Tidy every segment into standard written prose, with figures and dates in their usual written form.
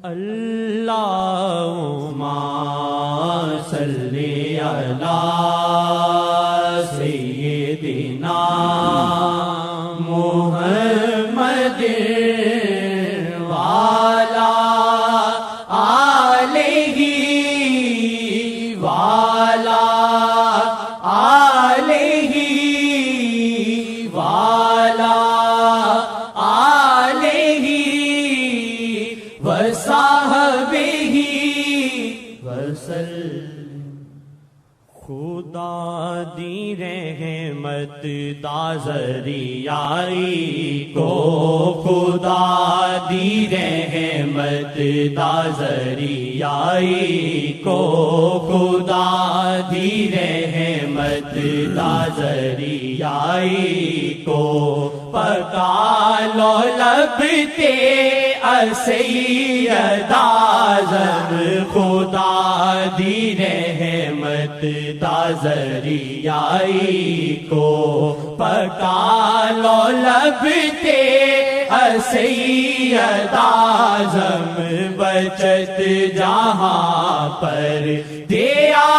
اللہم صلی علی سیدنا محمد وعلی آلہ وعلی آلہ وعلی آلہ وصحبہ وسلم۔ خدا دی رحمت دا ذریعہ کو، خدا دی رحمت دا ذریعہ کو، خدا دی رحمت دا ذریعہ کو، پکا لو لب تے سید اعظم، خدا دی رحمت دا ذریعہ کو، پکا لو لب تے سید اعظم، بچت جہاں پر دیا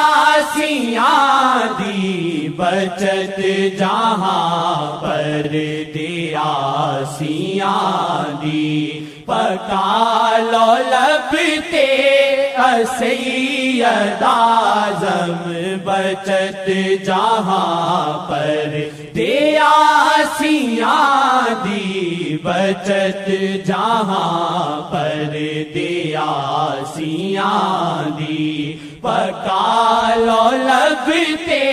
سیاں دی، بچت جہاں پر دیا سیاں دی، پکا لو لب تے سید اعظم، بچت جہاں پر دیا سیاں دی، بچت جہاں پر دیا سیاں دی، پکا لو لب تے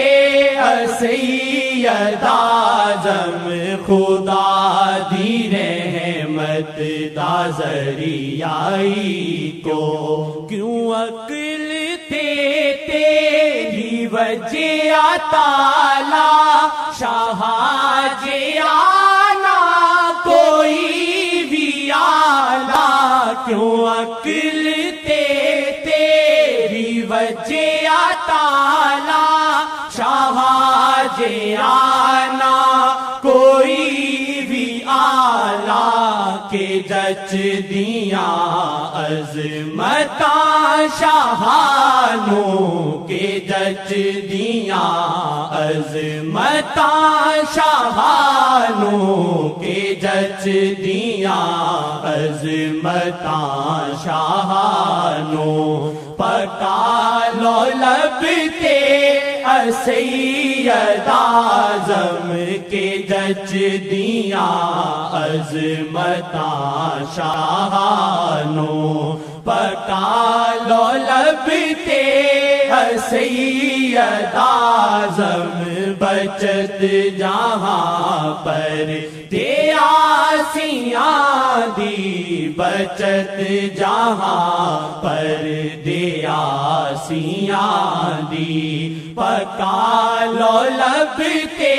سید اعظم، خدا دی رحمت دا ذریعہ کو، کیوں عقل تے تیری وجہ تعالی شاہ جے آنا کوئی بھی آلہ، کیوں عقل تے تیری وجہ تعالی شاہ جے آنا کوئی بھی آلہ، کہ جچ دیاں عظمتاں شاہانوں، کہ جچ دیاں عظمتاں شاہانوں، کہ جچ دیاں عظمتاں شاہانوں، پکا لو لب تے سید اعظم، کے جچ دیاں عظمتاں شاہانوں، پکا لو لب تے سید اعظم، بچت جہاں پر دیا سیاں دی، بچت جہاں پر دیا سیاں دی، پکا لو لب تے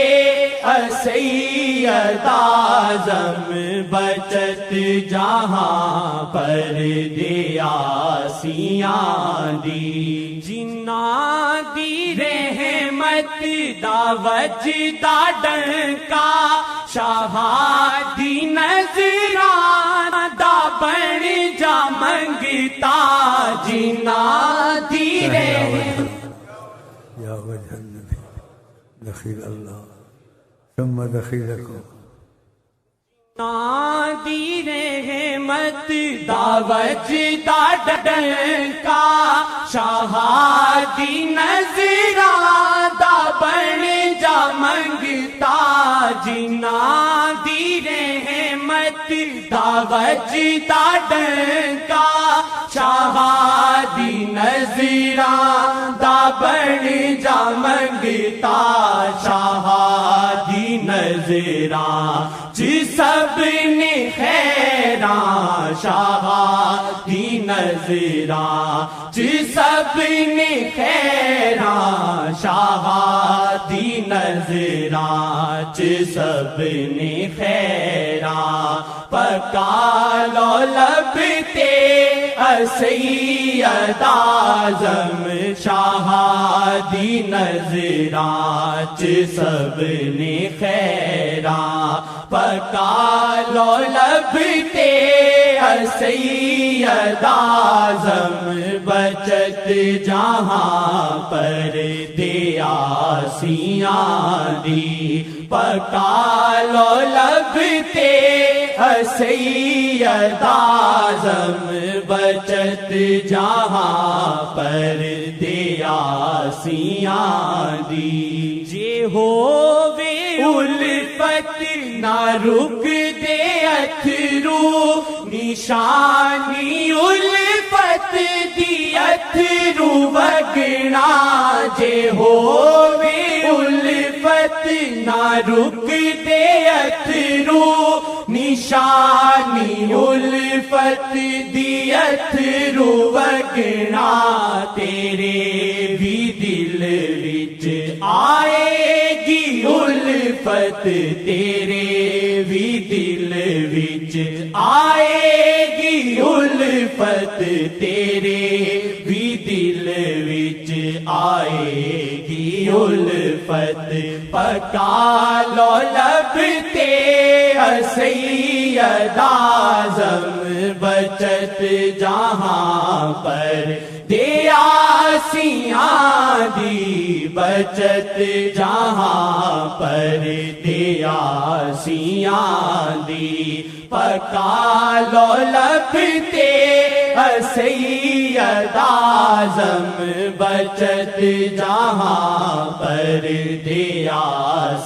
سید اعظم، بچت جہاں پر دیا سیاں دی، جنہاں دی رحمت دا وجدا ڈنکا، شاہ دی نظراں دا بن جا منگتا، جنہاں دی رحمت یا وجہ النبی دخیل اللہ ثم دخیلکم، دی رحمت دا وجدا ڈنکا، شاہ دی نظراں دا بن جا منگتا، جنہاں دی رحمت دا وجدا ڈنکا، شاہ دی نظراں دا بن جا منگتا، شاہ دی نظراں جی سب نے خیراں، شاہ دی نظراں جی سب نے خیراں، شاہ دی نظراں جی سب نے خیراں، پکا لو لب تے سید اعظم، شاہ دی نظراں چ سب نے خیراں، پکا لو لب تے سید اعظم بچت جہاں پر دیا سیاں دی پکا لو لب تے سید اعظم بچت جہاں پر دیا سیاں دی جے ہووے الفت نہ رک دے اتھرو نشانی الفت دی اتھرو وگنا جے ہووے الفت نہ رک دے اتھرو نشانی الفت دی اتھرو وگنا تیرے بھی دل وچ آئے گی الفت تیرے بھی دل وچ آئے گی الفت تیرے بھی دل وچ آئے گی الفت پکا لو لب تے سید اعظم بچت جہاں پر دیا سیاں دی بچت جہاں پر دیا سیاں دی پکا لو لب تے سید اعظم بچت جہاں پر دیا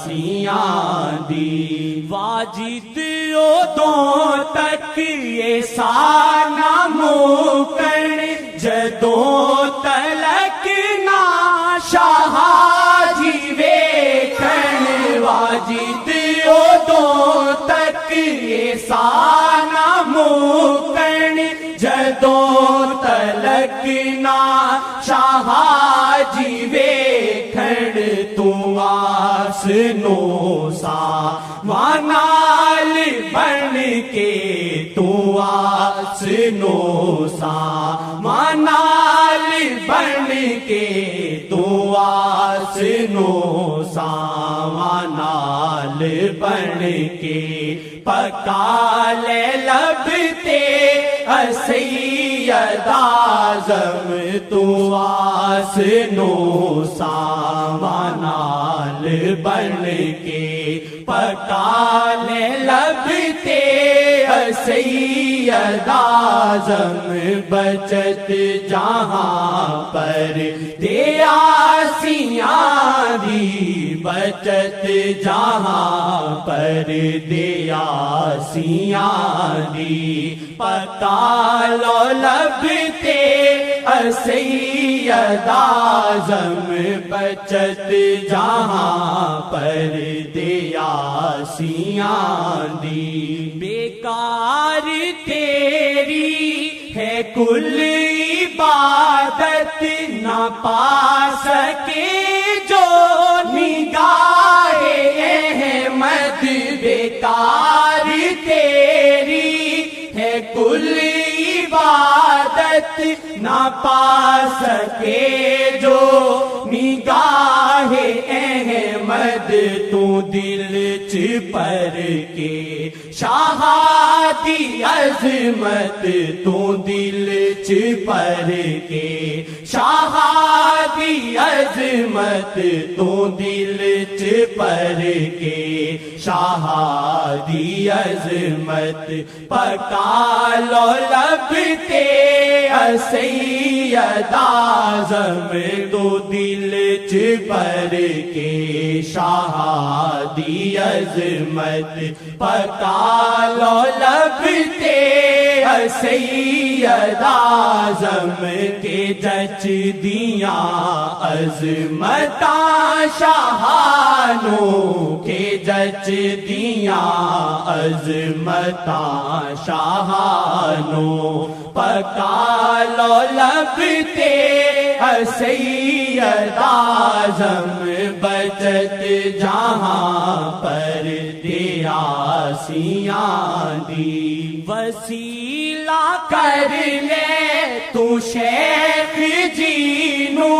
سیاں دی واجد ادوں تک یہ سانا مکن جدوں تلک نا شاہ جی ویکھن واجد ادوں تک یہ سانا مکن جدوں تلک نا شاہ جی ویکھن تو آس نو سا وانال بن کے تو آس نو سا وانال بن کے تو آس نو سا وانال بن کے پکا لے لب تے سید اعظم تو آس نو ساوانال بن کے پکا لے لب تے سید اعظم بچت جہاں پر دیا سیاں دی بچت جہاں پر دیا سیاں دی پکا لو لب تے سید اعظم بچت جہاں پر دیا سیاں دی بیکار تیری ہے کل عبادت نہ پا سکے جو نگاہ احمد بیکار تیری ہے کل عبادت نہ پا سکے جو نگاہ احمد تو دل چپر کے شاہ دی عظمت تو دل چپر کے شاہ دی عظمت تو دل چپر کے شاہ دی عظمت پکا لو لب تے سید اعظم تو دل چپر کے شاہ دی عظمت پکا لو لب تے سید اعظم کے جچ دیاں عظمتاں شاہانوں کے جچ دیاں عظمتاں شاہانوں پکا لو لب تے سید اعظم بچت جہاں پر دیا سیاں دی وسیلہ کر لے تو شیخ جی نو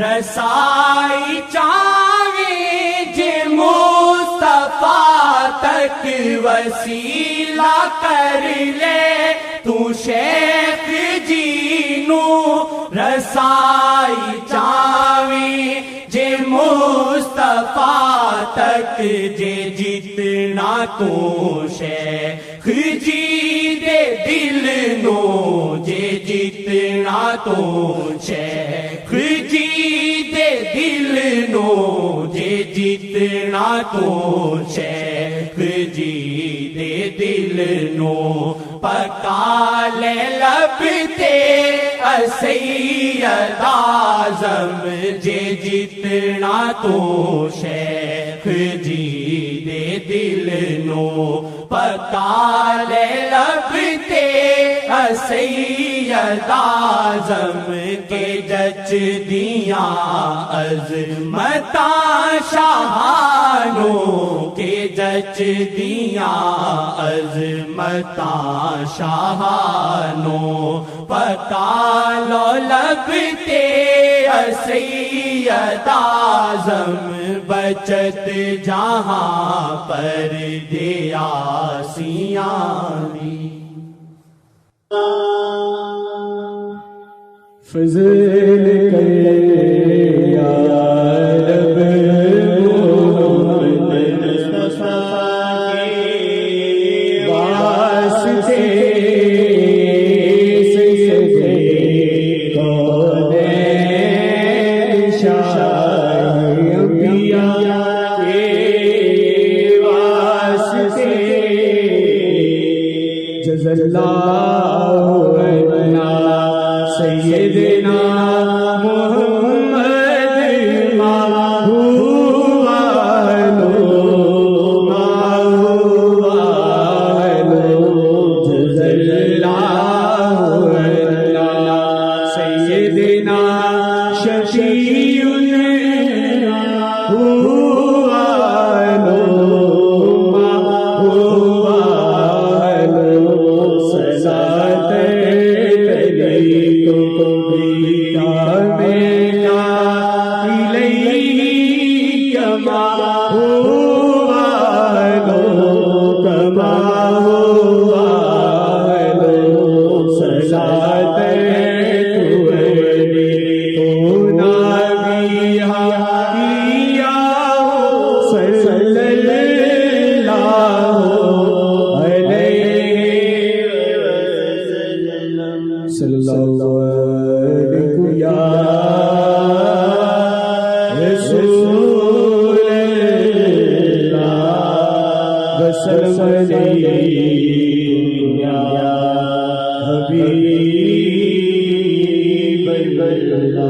رسائی چاہے جے مصطفیٰ تک وسیلہ کر لے تو شیخ جی نو رسائی چاویں جے مصطفیٰ تک جے جتنا تو شیخ جی دے دل نو جے جتنا تو شیخ جی دے دل نو جے جتنا تو شیخ جی دے دل نو پکا لے لب تے سید اعظم جے جتنا تو شیخ جی دے دل نو پکا لے لب تے سید اعظم کے جچ دیاں عظمتاں شاہانوں کے جچ دیاں عظمتاں شاہانوں پکا لو لب تے سید اعظم بچت جہاں پر دیا سیاں فضل کر یا رب محمد مصطفیٰ کے واسطے سید کونین شاہ انبیاء کے واسطے جزا اللہ سیدنا محمد جزا اللہ سیدنا شفیع حبیب اللہ